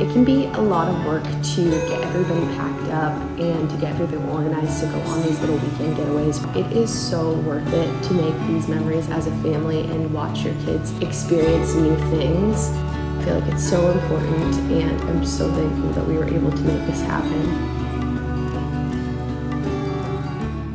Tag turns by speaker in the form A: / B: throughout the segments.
A: It can be a lot of work to get everybody packed up and to get everything organized to go on these little weekend getaways. It is so worth it to make these memories as a family and watch your kids experience new things. I feel like it's so important, and I'm so thankful that we were able to make this happen.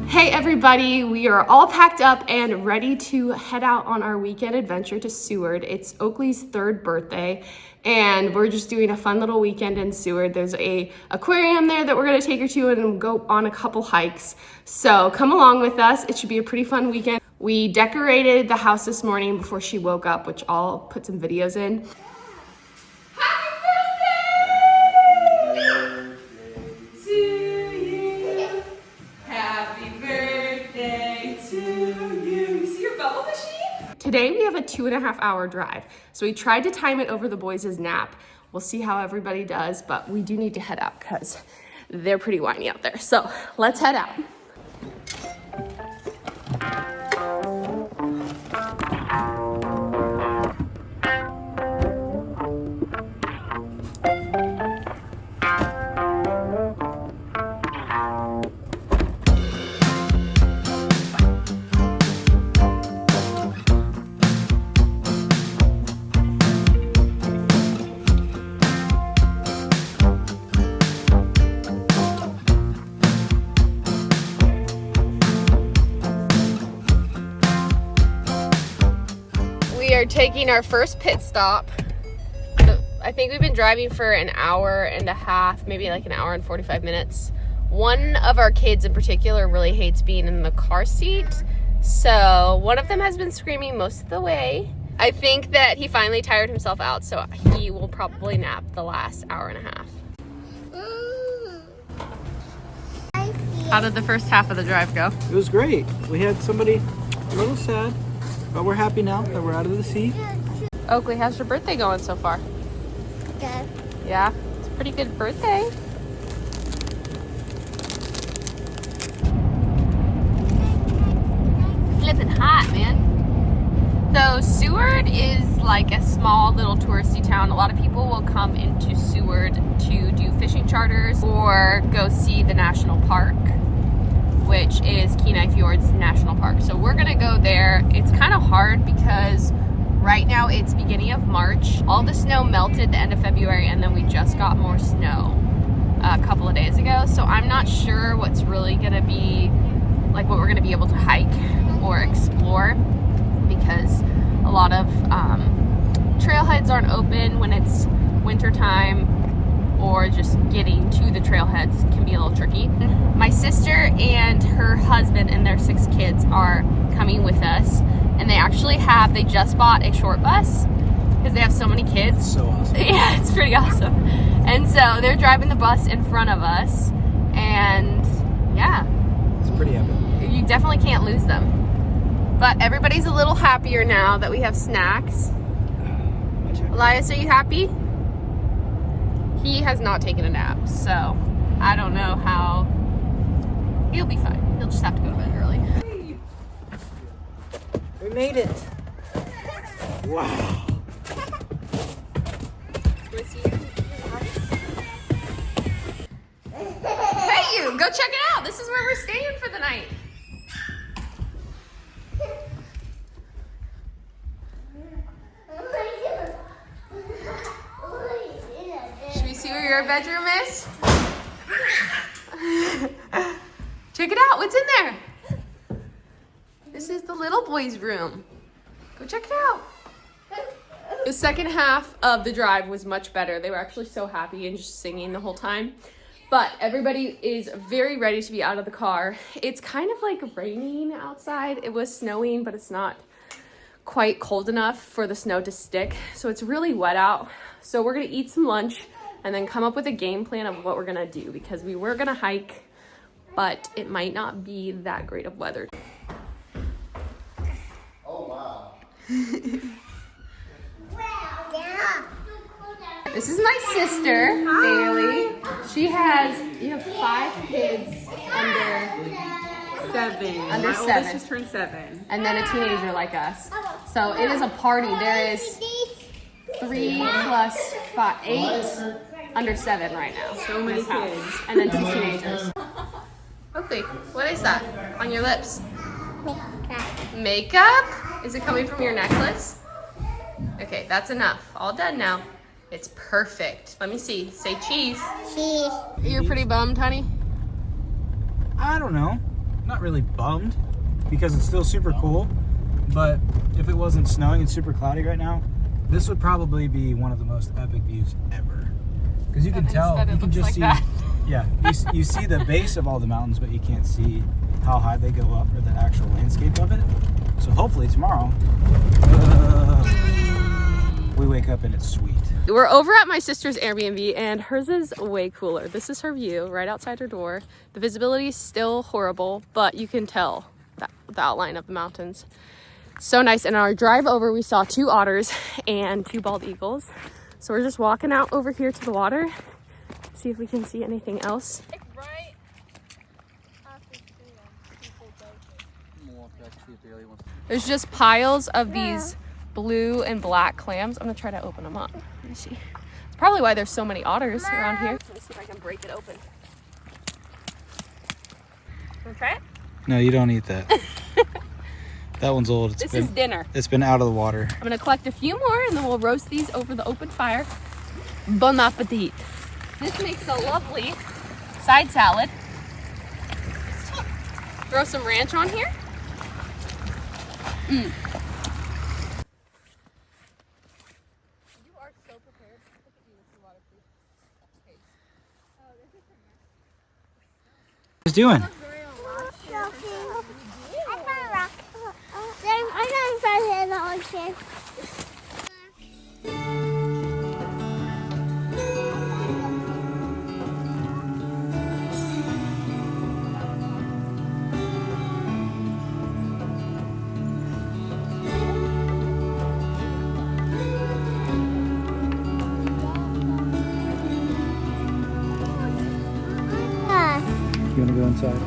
A: Hey everybody, we are all packed up and ready to head out on our weekend adventure to Seward. It's Oakley's 3rd birthday, and we're just doing a fun little weekend in Seward. There's a aquarium there that we're gonna take her to and go on a couple hikes. So come along with us. It should be a pretty fun weekend. We decorated the house this morning before she woke up, which I'll put some videos in. Today we have a 2.5-hour drive, so we tried to time it over the boys' nap. We'll see how everybody does, but we do need to head out because they're pretty whiny out there. So let's head out. We are taking our first pit stop. I think we've been driving for an hour and a half, maybe like an hour and 45 minutes. One of our kids in particular really hates being in the car seat. So one of them has been screaming most of the way. I think that he finally tired himself out, so he will probably nap the last hour and a half. How did the first half of the drive go?
B: It was great. We had somebody a little sad, but we're happy now that we're out of the sea.
A: Oakley, how's your birthday going so far?
C: Good.
A: Yeah, it's a pretty good birthday. Flipping hot, man. So Seward is like a small little touristy town. A lot of people will come into Seward to do fishing charters or go see the national park, which is Kenai Fjords National Park. So we're gonna go there. It's kind of hard because right now it's beginning of March. All the snow melted the end of February, and then we just got more snow a couple of days ago. So I'm not sure what's really gonna be, like what we're gonna be able to hike or explore, because a lot of trailheads aren't open when it's winter time, or just getting to the trailheads can be a little tricky. My sister and her husband and their 6 kids are coming with us, and they just bought a short bus because they have so many kids.
B: So awesome.
A: Yeah, it's pretty awesome. And so they're driving the bus in front of us, and yeah.
B: It's pretty epic.
A: You definitely can't lose them. But everybody's a little happier now that we have snacks. Elias, are you happy? He has not taken a nap, so I don't know how. He'll be fine. He'll just have to go to bed early.
B: We made it. Wow.
A: Hey, you! Go check it out. This is where we're staying for the night. Should we see where your bedroom is? Check it out. What's in there? This is the little boy's room. Go check it out. The second half of the drive was much better. They were actually so happy and just singing the whole time. But everybody is very ready to be out of the car. It's kind of like raining outside. It was snowing, but it's not quite cold enough for the snow to stick. So it's really wet out. So we're gonna eat some lunch and then come up with a game plan of what we're gonna do, because we were gonna hike, but it might not be that great of weather.
C: Oh, wow.
A: This is my sister, Bailey. She has, you have 5 kids under
D: 7.
A: Under
D: My
A: 7.
D: oldest just turned 7.
A: And then a teenager like us. So it is a party. There is 3 plus 8 under 7 right now.
D: So many
A: This house.
D: kids.
A: And then 2 teenagers. Okay, what is that on your lips? Makeup? Is it coming from your necklace? Okay, that's enough. All done now. It's perfect. Let me see. Say cheese.
C: Cheese.
A: You're pretty bummed, honey?
B: I don't know. Not really bummed because it's still super cool. But if it wasn't snowing and super cloudy right now, this would probably be one of the most epic views ever. Because you can tell, you can just see, yeah, you see the base of all the mountains, but you can't see how high they go up or the actual landscape of it. So hopefully tomorrow, we wake up and it's sweet.
A: We're over at my sister's Airbnb and hers is way cooler. This is her view right outside her door. The visibility is still horrible, but you can tell the outline of the mountains. So nice. And on our drive over, we saw 2 otters and 2 bald eagles. So we're just walking out over here to the water, see if we can see anything else. There's just piles of these blue and black clams. I'm gonna try to open them up. Let me see. It's probably why there's so many otters around here. Let me see if I can break it open. Wanna try it?
B: No, you don't eat that. That one's old.
A: This is dinner.
B: It's been out of the water.
A: I'm gonna collect a few more and then we'll roast these over the open fire. Bon appetit. This makes a lovely side salad. Throw some ranch on here. You are so prepared. Look at you with your waterproof case.
B: What's doing?
C: I'm going in the ocean.
B: You want to go inside?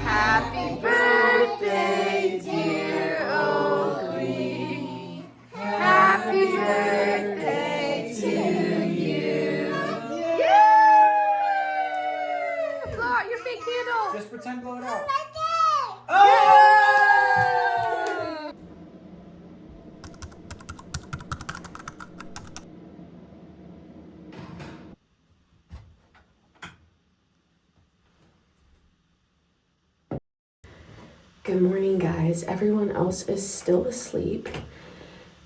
A: Happy birthday, dear Oakley. Happy birthday to you. Yay! Blow out your big candle.
B: Just pretend blow it out.
A: Good morning, guys. Everyone else is still asleep.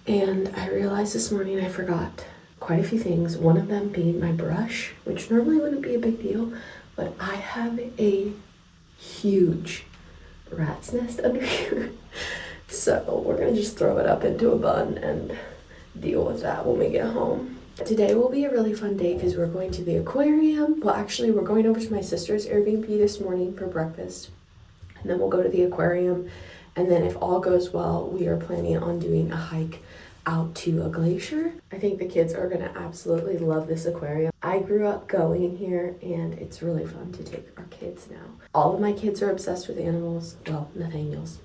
A: And I realized this morning I forgot quite a few things. One of them being my brush, which normally wouldn't be a big deal, but I have a huge rat's nest under here. So we're gonna just throw it up into a bun and deal with that when we get home. Today will be a really fun day because we're going to the aquarium. Well, actually, we're going over to my sister's Airbnb this morning for breakfast. And then we'll go to the aquarium. And then if all goes well, we are planning on doing a hike out to a glacier. I think the kids are gonna absolutely love this aquarium. I grew up going here and it's really fun to take our kids now. All of my kids are obsessed with animals. Well, Nathaniel's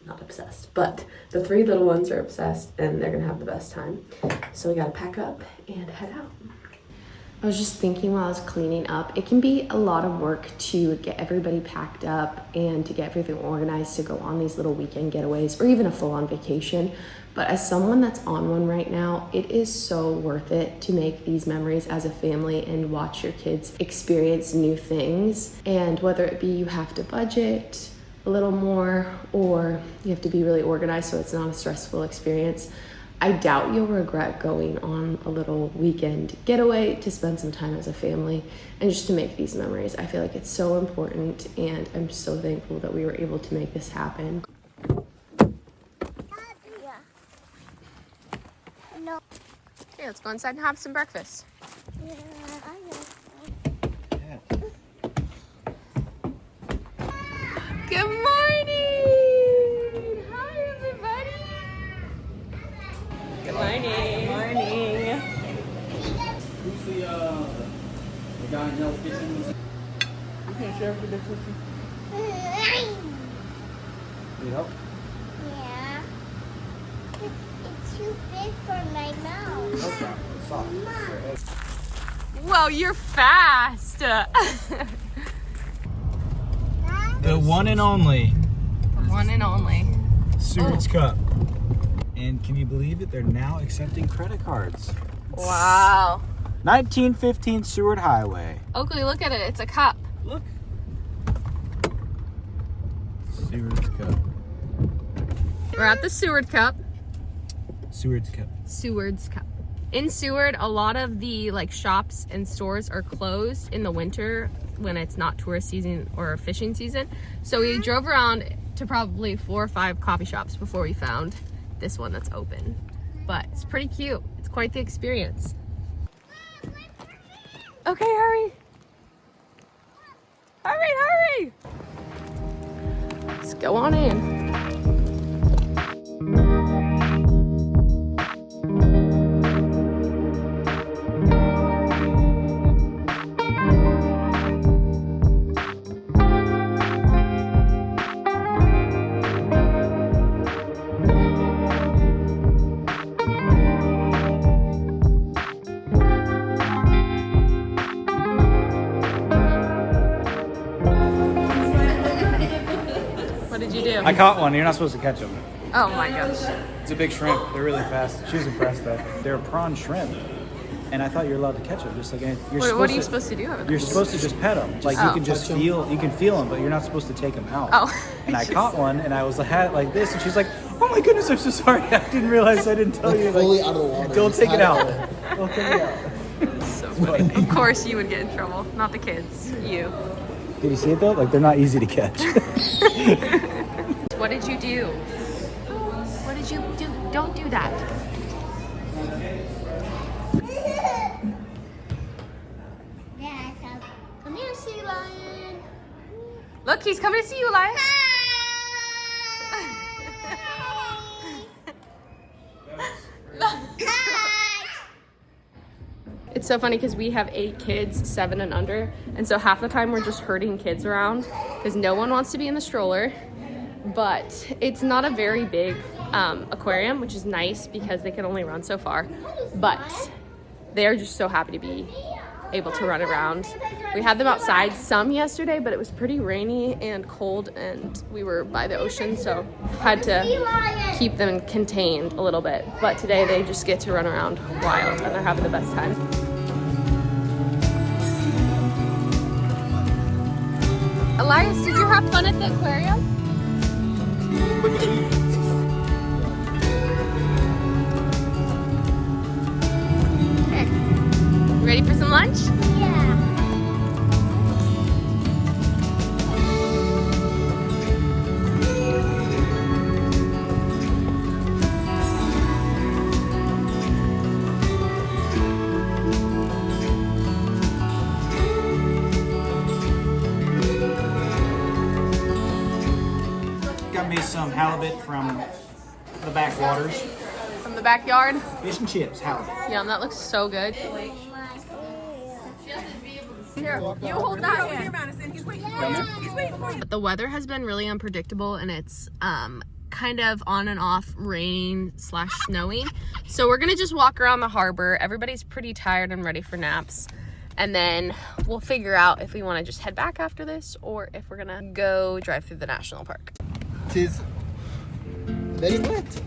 A: not obsessed, but the 3 little ones are obsessed and they're gonna have the best time. So we gotta pack up and head out. I was just thinking while I was cleaning up, it can be a lot of work to get everybody packed up and to get everything organized to go on these little weekend getaways or even a full-on vacation. But as someone that's on one right now, it is so worth it to make these memories as a family and watch your kids experience new things. And whether it be you have to budget a little more or you have to be really organized so it's not a stressful experience, I doubt you'll regret going on a little weekend getaway to spend some time as a family and just to make these memories. I feel like it's so important and I'm so thankful that we were able to make this happen.
C: No.
A: Okay, let's go inside and have some breakfast.
C: Yeah, I know.
B: can't share with the big sister? Need help?
C: Yeah. It's too big for my mouth.
B: Okay. It's soft.
A: Whoa, you're fast.
B: The one and only
A: One and only.
B: Seward's Cup. And can you believe it? They're now accepting credit cards.
A: Wow.
B: 1915 Seward Highway.
A: Oakley, look at it. It's a cup.
B: Look. Seward's Cup.
A: We're at the Seward Cup.
B: Seward's Cup.
A: Seward's Cup. In Seward, a lot of the like shops and stores are closed in the winter when it's not tourist season or fishing season. So we drove around to probably 4 or 5 coffee shops before we found this one that's open. But it's pretty cute. It's quite the experience. Okay, hurry. Hurry, hurry. Let's go on in. What did you do?
B: I caught one. You're not supposed to catch them.
A: Oh my gosh.
B: It's a big shrimp. They're really fast. She was impressed though. They're prawn shrimp. And I thought you were allowed to catch them. Just like
A: What are you supposed to do over there?
B: You're supposed to just pet them. Like
A: Oh.
B: you can just feel them, but you're not supposed to take them out.
A: Oh.
B: And I caught one, and I was had it like this, and she's like, "Oh my goodness, I'm so sorry. I didn't realize. I didn't tell you."
E: Fully
B: Like,
E: out of the water.
B: don't take it
E: Had
B: out. Don't take it out.
A: So funny. Of course you would get in trouble. Not the kids. You.
B: Did you see it though? Like they're not easy to catch.
A: What did you do? What did you do? Don't do that. Come here, sea lion. Look, he's coming to see you, lion. It's so funny because we have 8 kids, 7 and under, and so half the time we're just herding kids around because no one wants to be in the stroller. But it's not a very big aquarium, which is nice because they can only run so far. But they're just so happy to be able to run around. We had them outside some yesterday, but it was pretty rainy and cold, and we were by the ocean, so had to keep them contained a little bit. But today they just get to run around wild, and they're having the best time. Elias, did you have fun at the aquarium? Okay. Ready for some lunch?
C: Yeah.
B: Got me some halibut from the backwaters.
A: From the backyard?
B: Fish and chips, halibut.
A: Yum, that looks so good. Here, you hold that one. But the weather has been really unpredictable, and it's kind of on and off raining / snowing. So we're gonna just walk around the harbor. Everybody's pretty tired and ready for naps. And then we'll figure out if we wanna just head back after this or if we're gonna go drive through the national park.
E: 'Tis very wet.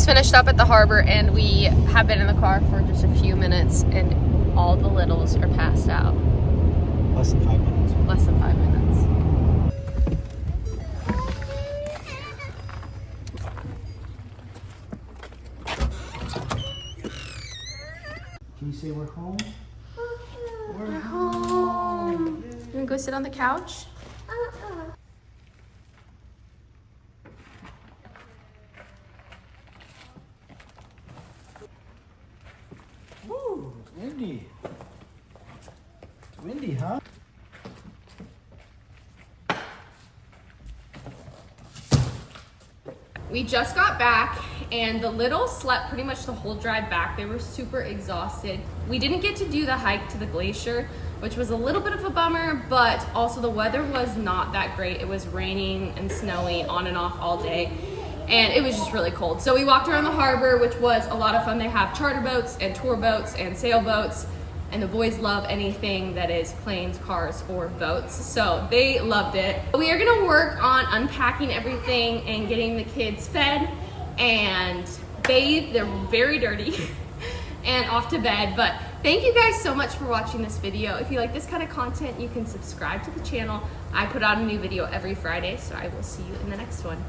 A: just finished up at the harbor and we have been in the car for just a few minutes and all the littles are passed out.
B: Less than 5 minutes.
A: Less than 5 minutes.
B: Can you say we're home?
A: We're home. You wanna go sit on the couch?
B: Woo, windy. It's windy, huh?
A: We just got back and the littles slept pretty much the whole drive back. They were super exhausted. We didn't get to do the hike to the glacier, which was a little bit of a bummer, but also the weather was not that great. It was raining and snowy on and off all day, and it was just really cold. So we walked around the harbor, which was a lot of fun. They have charter boats and tour boats and sailboats, and the boys love anything that is planes, cars, or boats, so they loved it. We are gonna work on unpacking everything and getting the kids fed and bathed. They're very dirty and off to bed, but thank you guys so much for watching this video. If you like this kind of content, you can subscribe to the channel. I put out a new video every Friday, so I will see you in the next one.